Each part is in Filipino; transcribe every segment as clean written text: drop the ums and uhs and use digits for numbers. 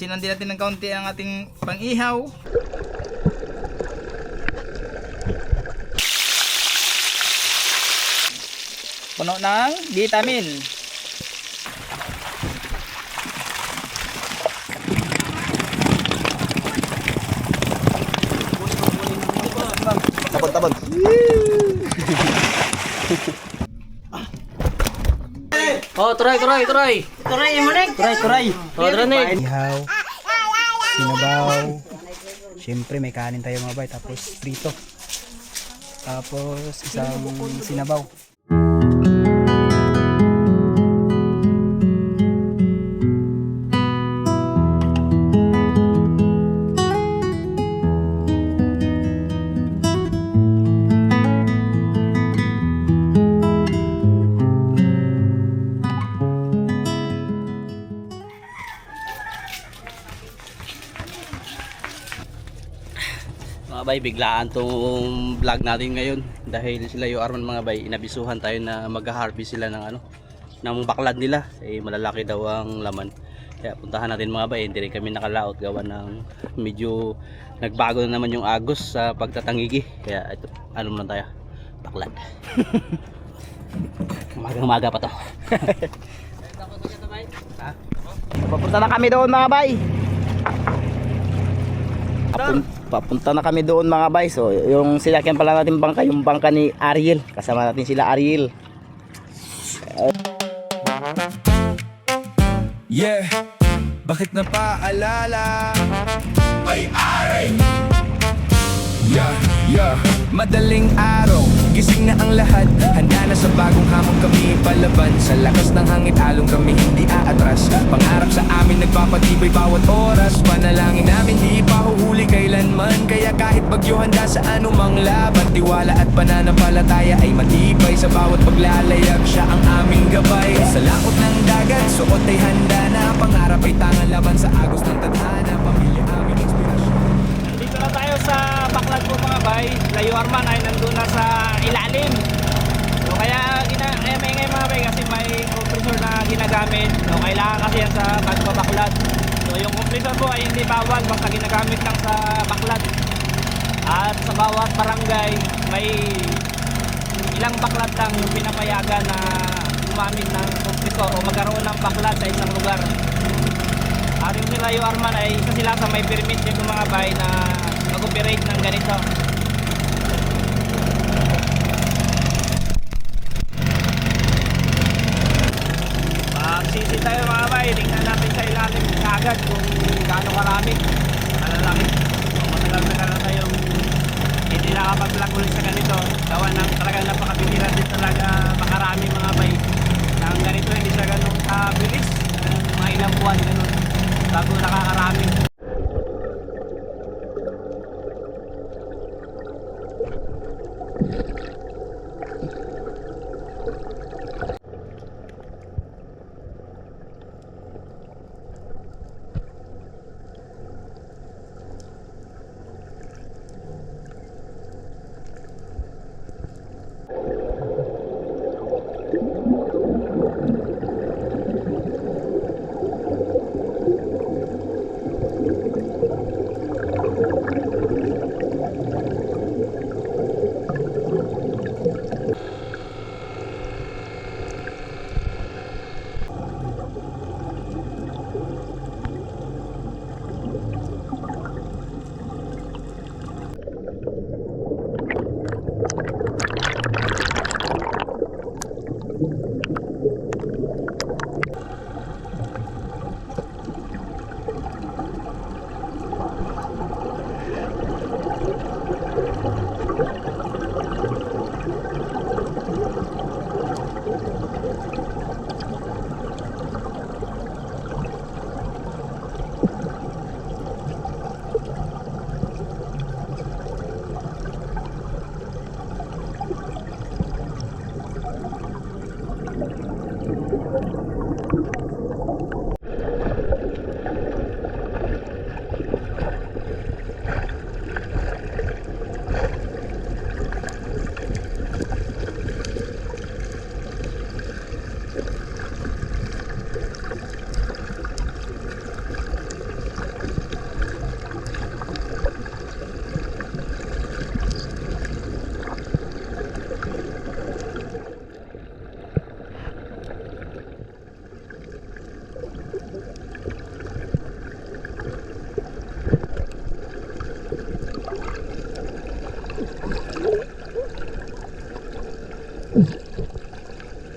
Asinan din natin ng kaunti ang ating pang-ihaw. Puno ng vitamin. Tabon. Oh, turay. Turay mo rin. Turay. Oh, dranig. Ihaw, sinabaw. Siyempre may kanin tayo mga bay. Tapos prito. Tapos isang sinabaw. Mga bay, biglaan tong vlog natin ngayon dahil sila yung Arman mga bay, inabisuhan tayo na mag-harvest sila ng ng baklad nila, malalaki daw ang laman. Kaya puntahan natin mga bay, hindi rin kami nakalaot gawa ng medyo nagbago na naman yung agos sa pagtatangigi. Kaya ito, ano muna tayo, baklad. Umagang-umaga pa to. Papunta na kami doon mga bay. Papunta na kami doon mga bay. So yung sinakyan pala natin bangka, yung bangka ni Ariel. Kasama natin sila Ariel. Yeah, bakit napaalala? Ay aray! Yeah, madaling araw, gising na ang lahat. Handa na sa bagong hamon kami palaban. Sa lakas ng hangin along kami hindi aatras. Pangarap sa amin nagpapatibay bawat oras. Panalangin namin di pahuhuli kailanman. Kaya kahit bagyo handa sa anumang laban. Tiwala at pananampalataya ay matibay. Sa bawat paglalayag siya ang aming gabay. Sa lakot ng dagat, suot ay handa na. Pangarap ay tangan laban sa agos ng tadhana. Pamilya aming inspirasyon. Dito na tayo sa baklad po mga bay. Layo Arman ay nandun na sa ilalim. So kaya maingay mga bay kasi may compressor na ginagamit. So kailangan kasi yan sa pagbabaklad. So yung compressor po ay hindi bawal basta ginagamit lang sa baklad. At sa bawat barangay may ilang baklad lang yung pinapayagan na gumamit ng compressor o magkaroon ng baklad sa isang lugar. At yung sila yung Arman ay isa sila sa may permit dito mga bay na mag-operate ng ganito. Magsisi tayo mga bay, tingnan natin sa ilalim agad kung gaano karami, malalaki. Matagal na tayong hindi nakapag-vlog ulit sa ganito. Gawa ng talagang napakabihira din talaga makarami mga bay. Ang ganito hindi siya ganun kabilis, mga ilang buwan ganun bago nakakarami.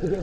Ito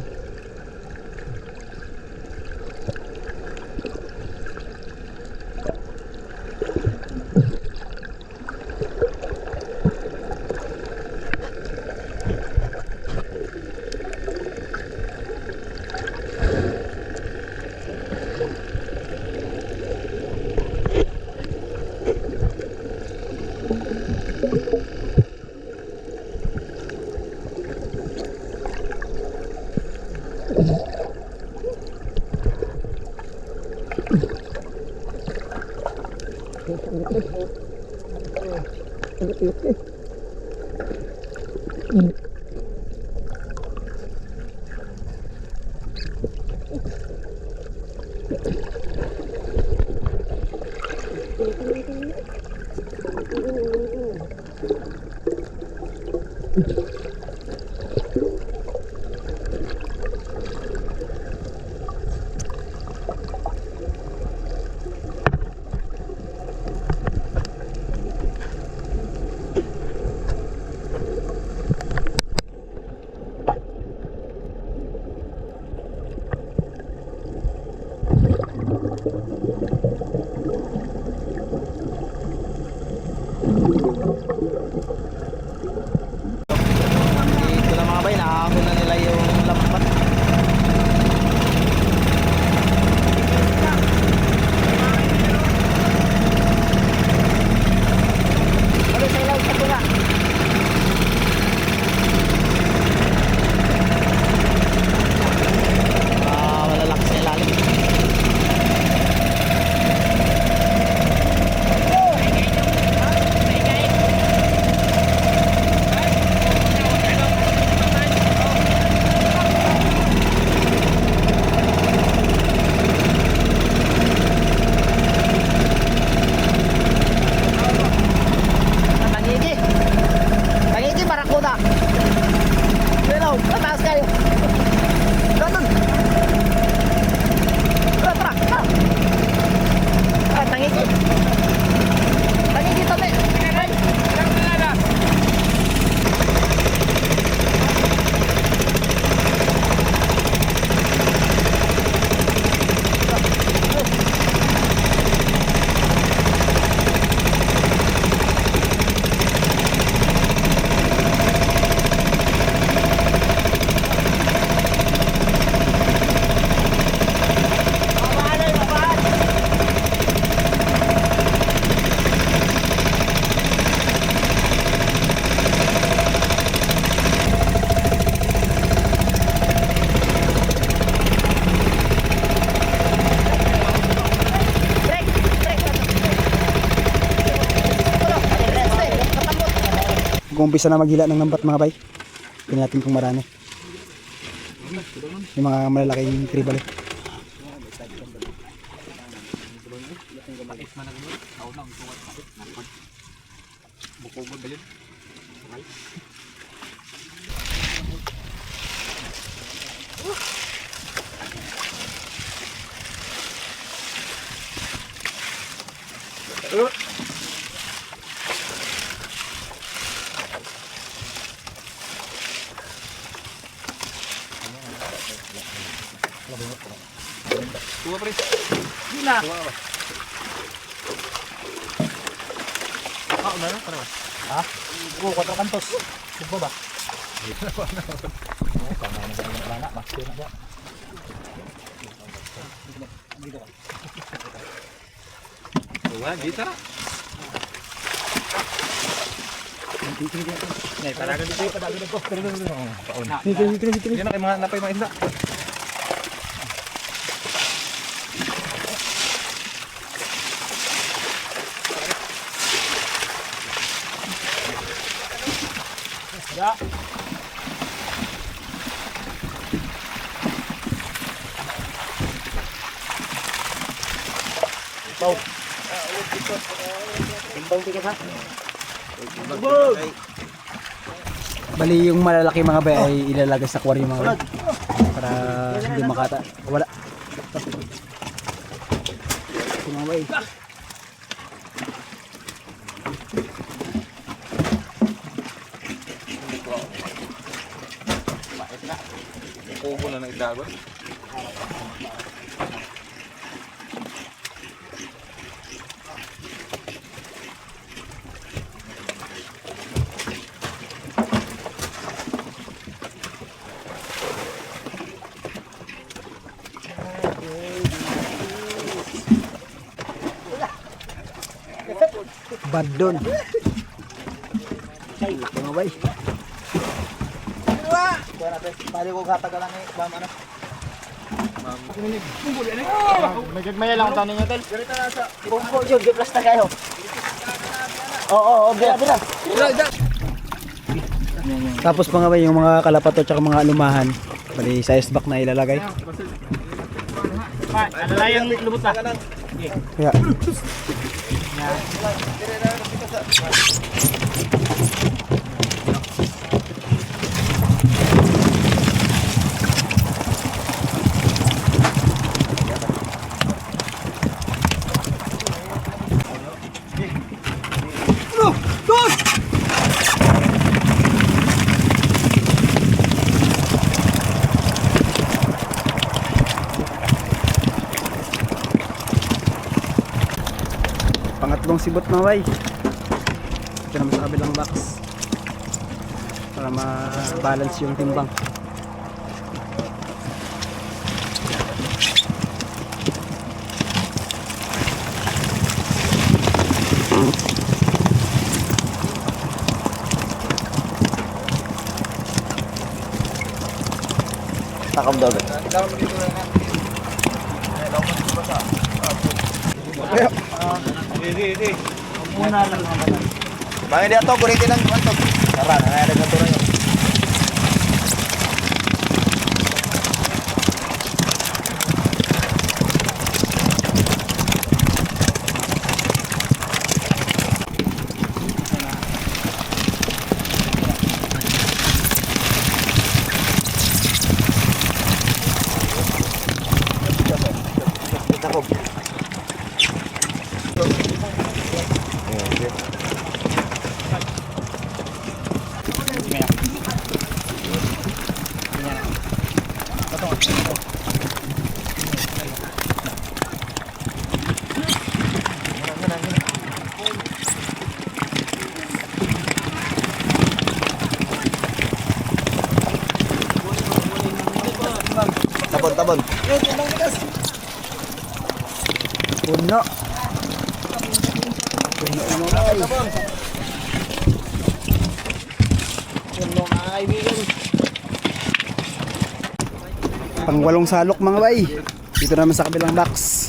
na mga bay, nakakahon na nila yung lambat. Ano sa ilaw sa tuna? Malalaki sa ilalim. Tangigi! Tangigi, barakuda! Hello, tataas kayo! Ganun! Tara, tara! Tara! Ah, tangigi! Tangigi, tabi! Ay! Mag-umpisa na maghila ng lambat mga bay. Tingnan natin kung marami. Yung mga malalaking tribal. Bali yung malalaki mga bay ay ilalagay sa aquarium mga bay. Para hindi makata. Wala. Ito mga bay. kubo na ng dagon. Bad doon. Mga bay. Pali ko katagalan eh, bam ano. Nagagmaya lang ang tanong nyo, tol. Bumbo yun, giplas na kayo. Oo, bila. Tapos mga bay, yung mga kalapato at mga alumahan, bali sa ice back na ilalagay. Alalayang lubot na. Kaya, pangatlong sibot mga bay. Ito naman sa kabilang box para ma-balance yung timbang. Takam daw. Hindi. Muna lang naman. Bangin dia to, kuritin ng kanto. Tara, nangyari na to na yun. Tabon. Puno. Pangwalong salok mga bay. Dito naman sa kabilang box.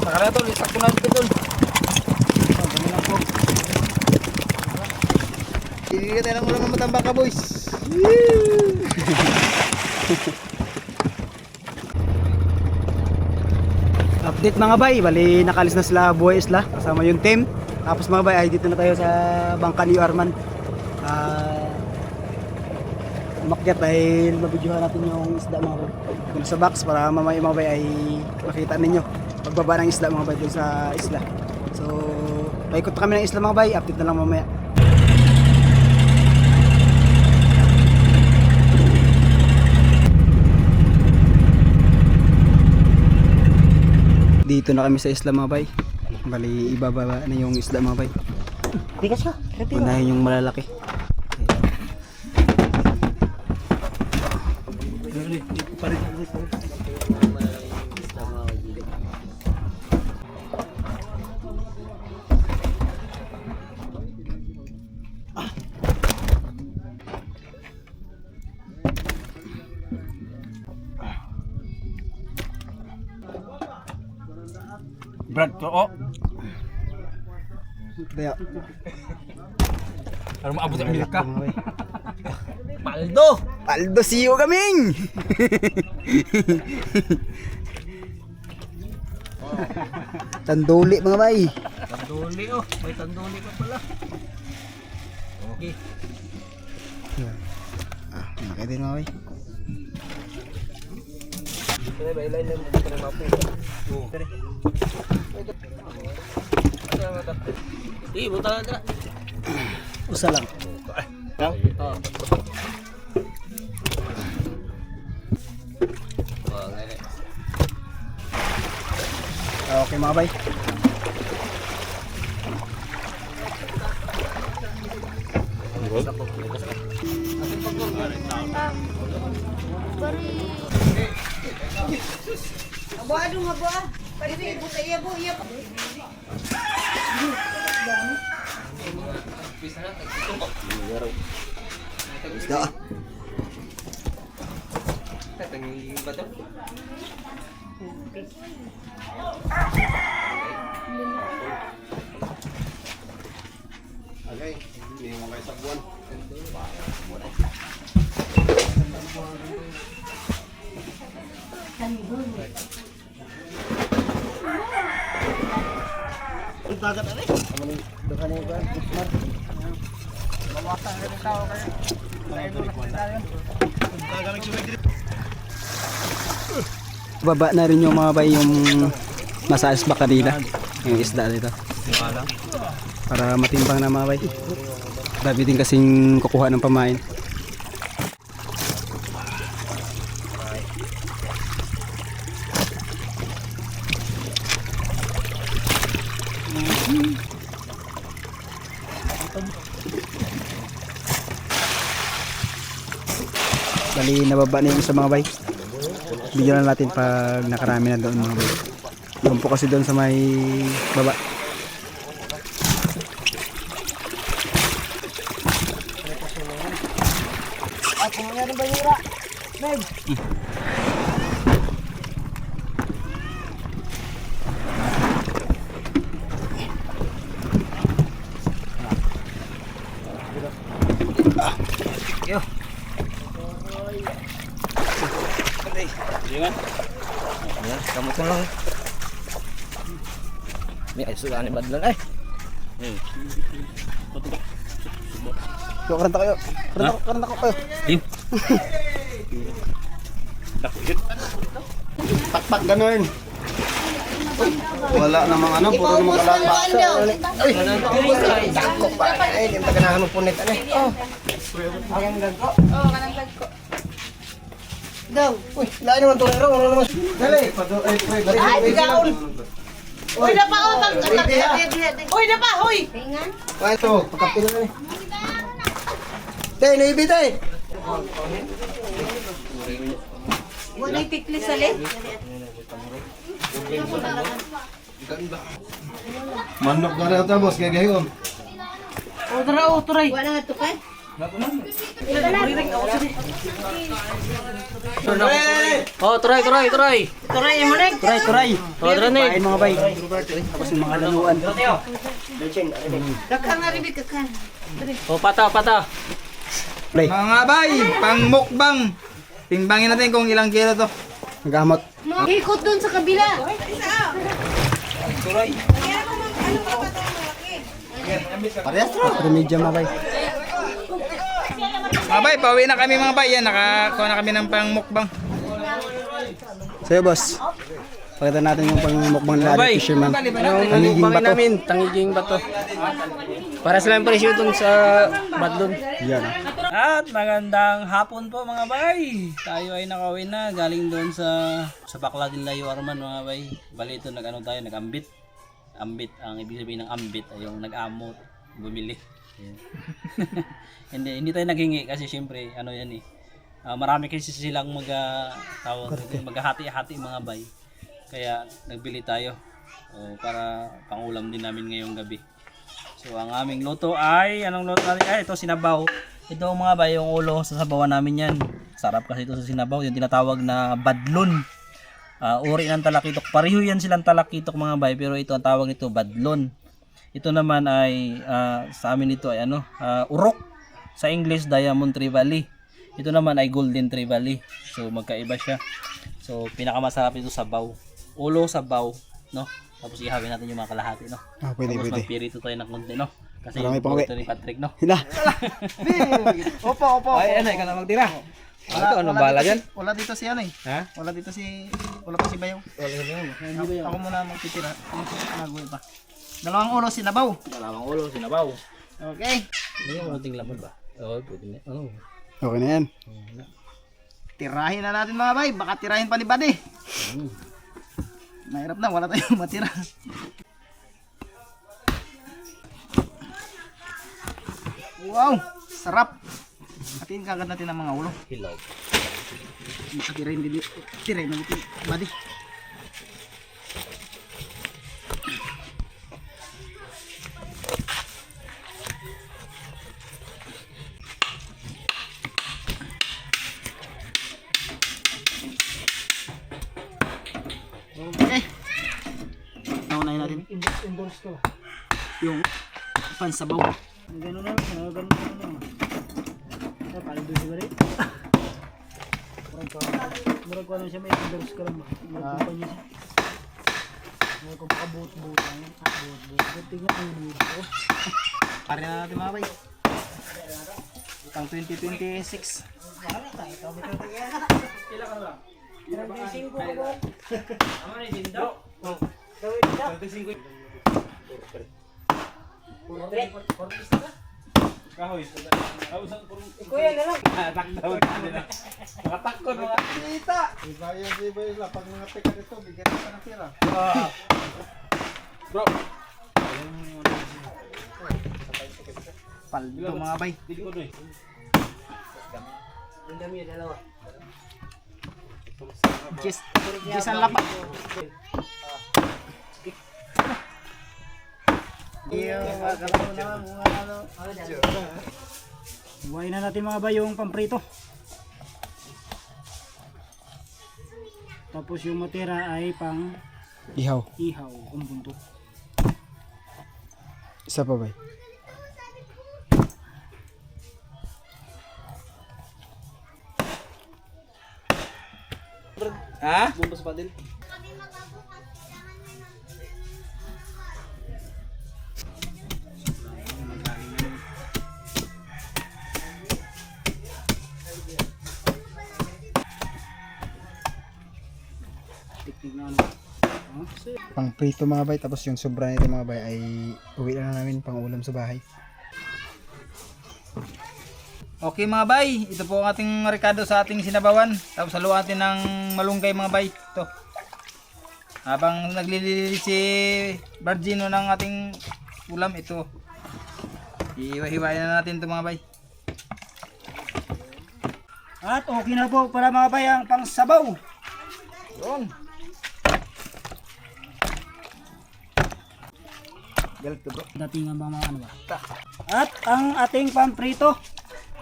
Nakara tol, isakto na dito tol. Hindi tayo lang ng matambaka boys. Update mga bay, bali nakalis na sila Buhay Isla kasama yung team. Tapos mga bay, ay dito na tayo sa bangka ni Arman. Umakyat dahil mabidyohan natin yung isda mga bay. Dun sa box para mamaya mga bay ay makita ninyo pagbaba ng isda mga bay dun sa isla. So, paikot kami ng isla mga bay, update na lang mamaya. Dito na kami sa isla mga bay. Bali ibababa na yung isda mga bay. Bigas ka. Unahin yung malalaki. Brad ko, oh. Kaya, Para maabot ang milk ka. Paldo! Paldo, see you kaming! Tanduli mga bay. Tanduli oh, may tanduli pa pala. Okay. Malaki din mga bay. Buta na. Usa lang. Okay mga bay. Isda. Baba na rin yung mga bay yung nasa isbak kanina. Yung isda dito. Para matimbang na mga bay. Dami din kasing kukuha ng pamain. Bali nababa na yung sa mga bay. Bigyan na natin pag nakarami na doon mga bay. Doon po kasi doon sa may baba. Kamu ko lang. May ay sula ni badlan ay. Yo, karanta kayo. Karanta ko kayo. Dim. Pakpak ganun. Wala namang ano, puro namang kalapa. Ay, dako pa. Ay, hindi mo ganahan mo punit. Ano eh? Ang dagko. Kanang dagko. Daw. Uy, lain naman tulero. Wala naman. Dali. Ay, bigaon. Uy, na pa oh, pag Uy, na pa, hoy. Tingan. Ay, ito. Pagkapin na eh. Tay, naibi tay. Wala tikli sa lit. Manok na rin ito, boss. Kaya gayon. Turay. Wala nga to kay. Oh, turay. Turay mo nek. Turay. Oh, turay ni. Pain mga bay. Tapos yung mga lanuan. Kakang nga rin kakang. Oh, pata. Play. Mga bay, pang mukbang. Timbangin natin kung ilang kilo to. Nagamot. Ikot dun sa kabila. Remedya mga bay. Mga bay, pauwi na kami mga bay. Yan, nakakuha na kami ng pang mukbang. Sa'yo boss. Pakita natin yung pangmukbang nila Bay. Adi Fisherman. Tangiging bato. namin, tangiging bato. Para sa lang presyo dun sa badlon. Yan. At magandang hapon po mga bay. Tayo ay nakawin na galing doon sa Bakla din Layo Arman mga bay. Bali ito tayo, nag-ambit. Ambit, ang ibig sabihin ng ambit ay yung nag-amot, bumili. Ayan. hindi tayo naghingi kasi syempre yan eh. Marami kasi silang maghahati-hati mga bay. Kaya nagbili tayo para pangulam din namin ngayong gabi. So ang aming luto ay, anong luto natin? Ay, ito sinabaw. Ito mga bay, yung ulo, sasabawan namin yan. Sarap kasi ito sa sinabaw, yung tinatawag na badlon. Uri ng talakitok. Pareho yan silang talakitok mga bay, pero ito ang tawag nito badlon. Ito naman ay sa amin ito ay urok. Sa English, Diamond Trevally. Ito naman ay Golden Trevally. So magkaiba siya. So pinakamasarap ito sabaw. Ulo sabaw, no? Tapos ihawin natin yung mga kalahati, no? Pwede, Tapos pwede. magpirito tayo ng konti, no? Kasi Marami yung pang paborito ni Patrick, no? Hila. Opo. Ay, ano, ikaw na magtira. Ito, anong bala dyan? Wala dito si ano eh. Ha? Wala pa si Bayaw. Ako muna magtitira. Nagawin pa. Dalawang ulo sinabaw. Dalawang ulo, sinabaw. Okay. Hindi yung konting laman ba? Oo, pwede na. Ano? Okay na yan. Tirahin na natin mga bay. Baka tirahin pa ni Buddy. Mahirap na. Wala tayong matira. Wow. Sarap. Atin kagad natin ang mga ulo. Hilaw. Baka tirahin din. Tirahin na natin. Buddy. Okay. Naunahin natin. Endorse ko. Yung pansabaw. Gano'n na. Gano'n na. Paling doon siguro. Murag ko lang siya may endorse ka lang. Murag ko pa niya siya. Murag ko pa buot-buot. Buot-buot. Tingnan ang dito. Pare na natin mga bay. Pang 2026. Paldo mga bay. Gis ang lapat. Buhay na natin mga bay yung pamprito. Tapos yung matira ay pang ihaw kung buntot. Isa pa bay. Ha? Bumbas pa din. Pang prito mga bay, tapos yung sobra nito mga bay ay uwi na namin pang ulam sa bahay. Okay mga bay, ito po ang ating rekado sa ating sinabawan. Tapos haluan natin ng malunggay mga bay. Ito. Habang naglilili si Virgino ng ating ulam, ito. Ihiwa-hiwain na natin ito mga bay. At okay na po para mga bay ang pang sabaw. Yun. Dating ang mga ano ba? At ang ating pamprito.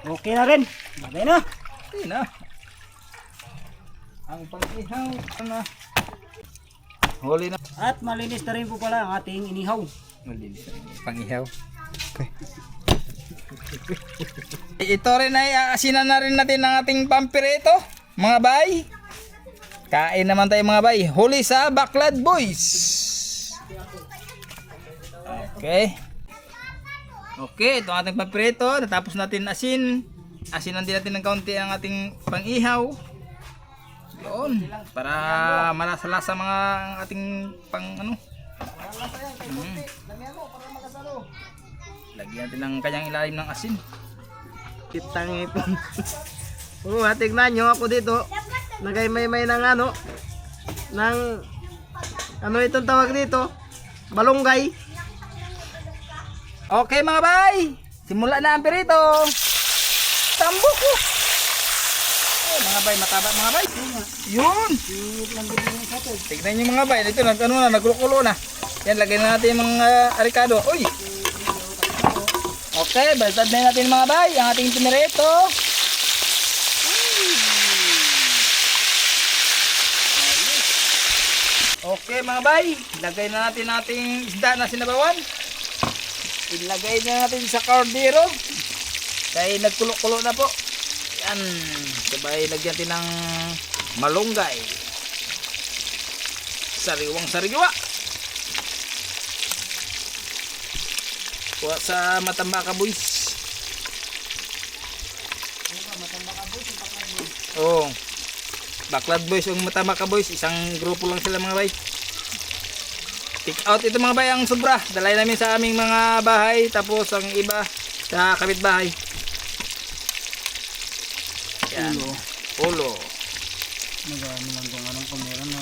Okay na rin. Bagay na. Hindi na. Ang pang-ihaw. Na. Huli na. At malinis na rin po pala ang ating inihaw. Malinis na. Pang-ihaw. Okay. Ito rin ay aasinan na rin natin ang ating pampirito. Mga bay. Kain naman tayo mga bay. Huli sa Baklad Boys. Okay. Okay, ito ang ating paprito. Natapos natin asin. Asinan din natin ng kaunti ang ating pang-ihaw. Yun. Para malasa-lasa mga ang ating pang ano. Lagyan natin ng kanyang ilalim ng asin. Kitang ipon. Tignan nyo ako dito. Nagaymay-may ng ano. Ng ano itong tawag dito? Balunggay. Okay mga bay. Simula na ang pirito. Tambok ko. Mga bay, mataba mga bay. Yun. Tignan nyo mga bay. Ito, nagkulo-kulo na. Yan, lagyan na natin yung mga arikado. Uy. Okay, baliktad na natin mga bay. Ang ating pinirito. Okay mga bay. Lagay na natin ating isda na sinabawan. Ilagay na natin sa cordero. Kaya nagkulo-kulo na po. Yan. Sabay lagyan natin ng malunggay. Sariwang-sariwa. Kuha sa Matambaka Boys. Oo. Backlad Boys o Matambaka Boys, isang grupo lang sila mga bay. Pick out ito mga bay ang sobra. Dalay namin sa aming mga bahay, tapos ang iba sa kapitbahay. Yan. Ulo. Nag-ano lang kung anong kamera na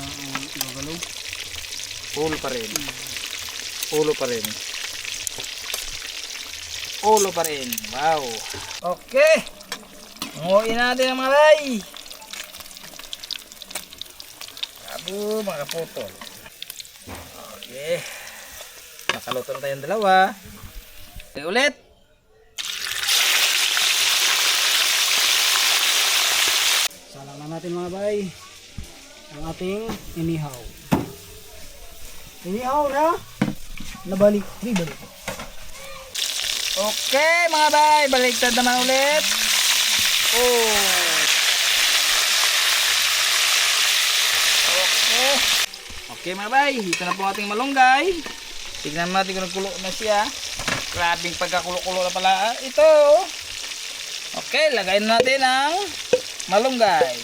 gagalaw. Ulo pa rin. Ulo pa rin. Ulo pa rin. Wow. Okay. Nguhin natin ang mga bay. Abo, mga kaputol. Okay. Nakaluto na tayong dalawa. Okay, ulit. Salang na natin mga bay. Ang ating inihaw. Inihaw na. Nabalik. Di balik. Okay mga bay, baliktad naman ulit. Oh. Okay. Okay mga bay, ito na po ating malunggay. Tignan natin kung nagkulo na siya. Grabing pagkakulo-kulo na pala. Ito. Okay, lagayin natin ang malunggay.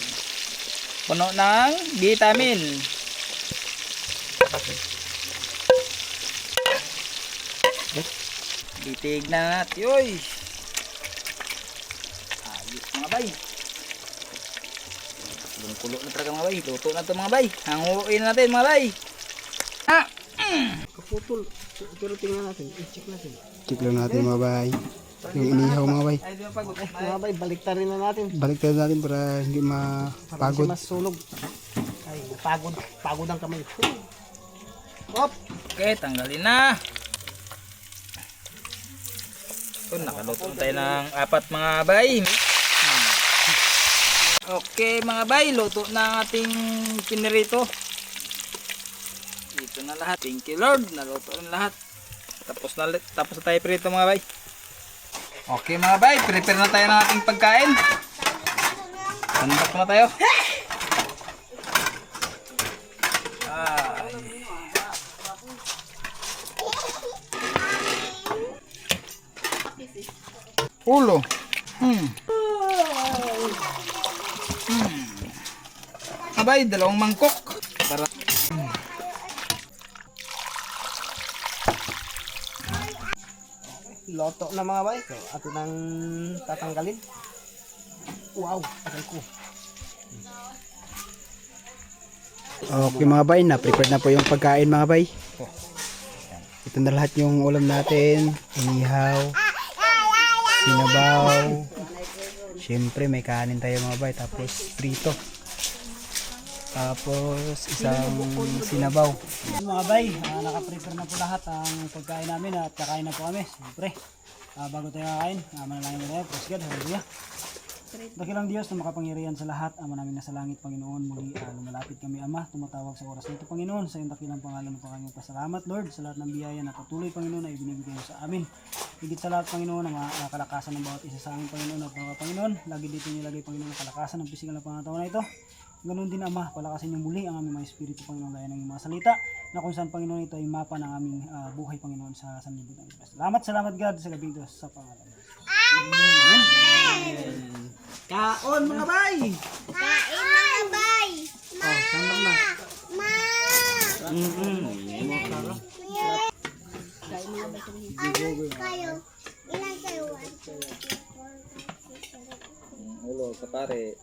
Puno ng vitamin. Titignan natin. Uy. Ayos mga bay. Kulo na talaga mga bay. Luto na ito mga bay. Hanguin natin mga bay. Ah. Kaputol. Pero tingnan natin. I-check natin. Check lang natin mga bay. Yung inihaw mga bay. Ay, di ba pagod? Mga bay, baliktarin na natin. Baliktad natin para hindi Para mapagod. mas sunog. Ay, pagod. Pagod ang kamay. Hop. Okay, tanggalin na. So, nakaluto tayo ng 4 mga bay. Okay mga bay, luto na ang ating pinirito. Ito na lahat. Thank you Lord, naluto na lahat. Tapos na tayo prito mga bay. Okay mga bay, prepare na tayo ng ating pagkain. Sandok na tayo. Ulo. Abay, 2 mangkok. Para Loto na mga bay. So, atin ang tatanggalin. Wow, aray ko. Okay mga bay, na-prepare na po yung pagkain mga bay. Ito na lahat yung ulam natin. Inihaw, sinabaw. Siyempre may kanin tayo mga bay. Tapos prito. Tapos isang sinabaw. Mga bay, naka-prepare na po lahat ang pagkain namin at kakain na po kami. Siyempre, bago tayo kakain, manalangin na tayo. Praise God, hallelujah. Dakilang Diyos na makapangyarihan sa lahat, Ama namin nasa langit, Panginoon, muli lumalapit kami, Ama, tumatawag sa oras nito, Panginoon, sa iyong dakilang pangalan ng Panginoon. Pasalamat, Lord, sa lahat ng biyaya na patuloy, Panginoon, na ibinibigay mo sa amin. Higit sa lahat, Panginoon, ang kalakasan ng bawat isa sa amin, Panginoon, at mga Panginoon, lagi dito nilagay, Panginoon, ang kalakasan ng pisikal na pangatawan na ito. Ganoon din, Ama, palakasin niyo muli ang aming mga espiritu, Panginoon, gaya ng mga salita, na kung saan, Panginoon, ito ay mapa ng aming buhay, Panginoon, sa sanlibutan. Salamat, God, sa gabing ito, sa pangalan. Amen. Kaon mga bay! Kain mga bay! Oh, sandang na. Ma! Ilan kayo? Ilan kayo? ulo sa pare.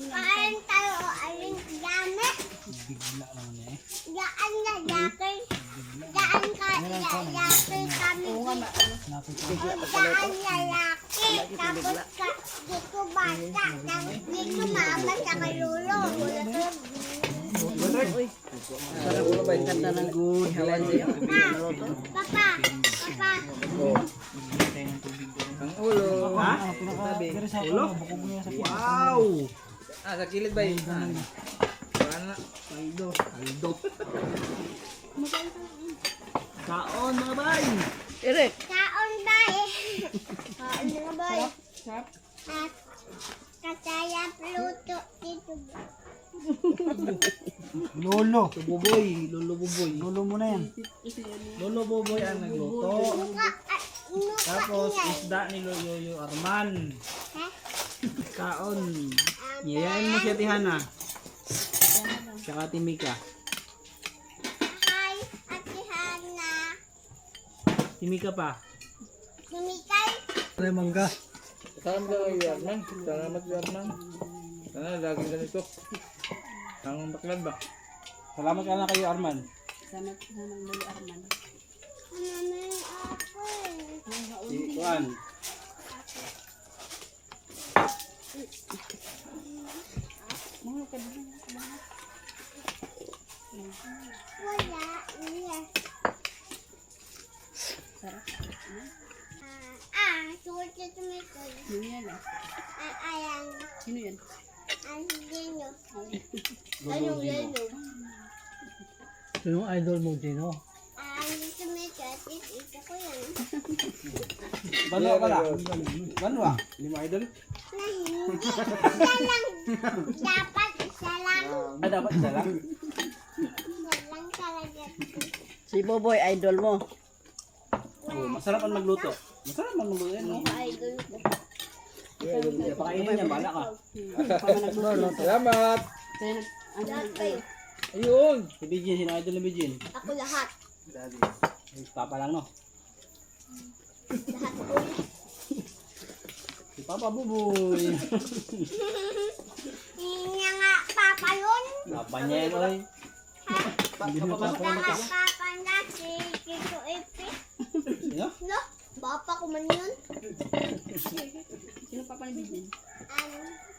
Kain tayo aling gamit. Bigla lang niya eh. Daan na yakin. Daan ka yakin kami. Daan lalaki. Tapos ka dito bata. Tapos dito mama sa kalulo. Papa. Papa. Ang ulo. Ha? Pero sa ulo? Bukog niya sa wow! Sa kilid ba yun? Paano? Aldo. Kaon mga bay! Kaon ba eh? Kaon mga boy. At kasaya pluto dito. Lolo. Buboy, Lolo Buboy. Lolo mo na yan. Lolo Buboy ang nagluto. Tapos isda ni Yoyo Arman. Kaon. Yayain mo siya Tihana. Tsaka Timika. Hi, Ate Hana. Timika pa. Sumikay. Pre mangga. Salamat kay Arman. Salamat kay Arman. Sana laging ganito. Ang baklad ba? Salamat ka na kayo, Arman. Ano na ako eh. Si Juan. Wala. Yes. Suot sa tumikoy. Ayan. Sino yan? Ang Dino. Anong Dino? Yung idol mo, Gino. Ang tumikoy. Isa ko yan. Banwa ka na. Banwa. Hindi mo idol? Na hindi. Isa lang. Dapat isa lang. Ay, dapat isa lang. Isa lang talaga. Si Boboy, idol mo. Oh, masarap ang magluto. Masarap ang magluto yan, no? Idol ko. Pakainin niya, bala ka. Salamat! Lahat kayo. Ayun! Si Bijin, sino idol ni Bijin? Ako lahat. Papa lang, no? Lahat ko. Si Papa Buboy. Hindi nga papa yun. Papa niya yan, oy. Hindi mo Basta papa nga papa na si Kiko Epi. Sino? No? Papa ko man yun. Sino papa ni Bidin?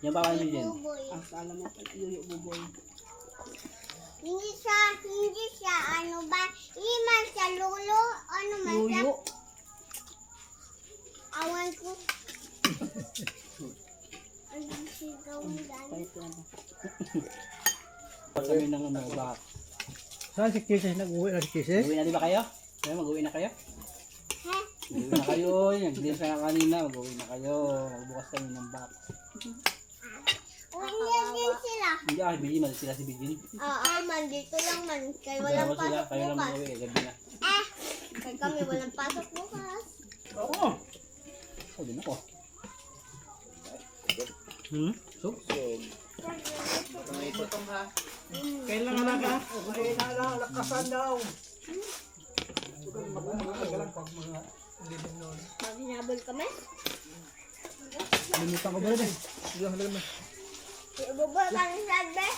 Yung Papa ni Bijin. Buboy. Akala mo pa, Yuyo Boboy. Hindi siya, ano ba? Hindi man siya lolo, ano man siya. Yuyo. Awan ko. Ano sigaw mo dyan? Pahit ko na ba? Pag kami ng ano, ba? Saan si Kisses? Nag-uwi na si Kisses? Mag-uwi na di ba kayo? Kaya mag-uwi na kayo? Ha? Mag-uwi na kayo. Nag-deal ka kanina. Mag-uwi na kayo. Magbukas kami ng box. Uwi niya din sila. Hindi Bijin. Mali sila si Bijin. Oo, man, dito lang man. Kaya walang Dalawa sila. pasok Kayo lang bukas. mag-uwi. Gabi na. Kaya kami walang pasok bukas. Oo. Sabi na ko. So? Kailangan ka. Ay, nalakasan daw. Maghinabol kami. Limutan ko ba rin eh. Ibubol kami sa bed.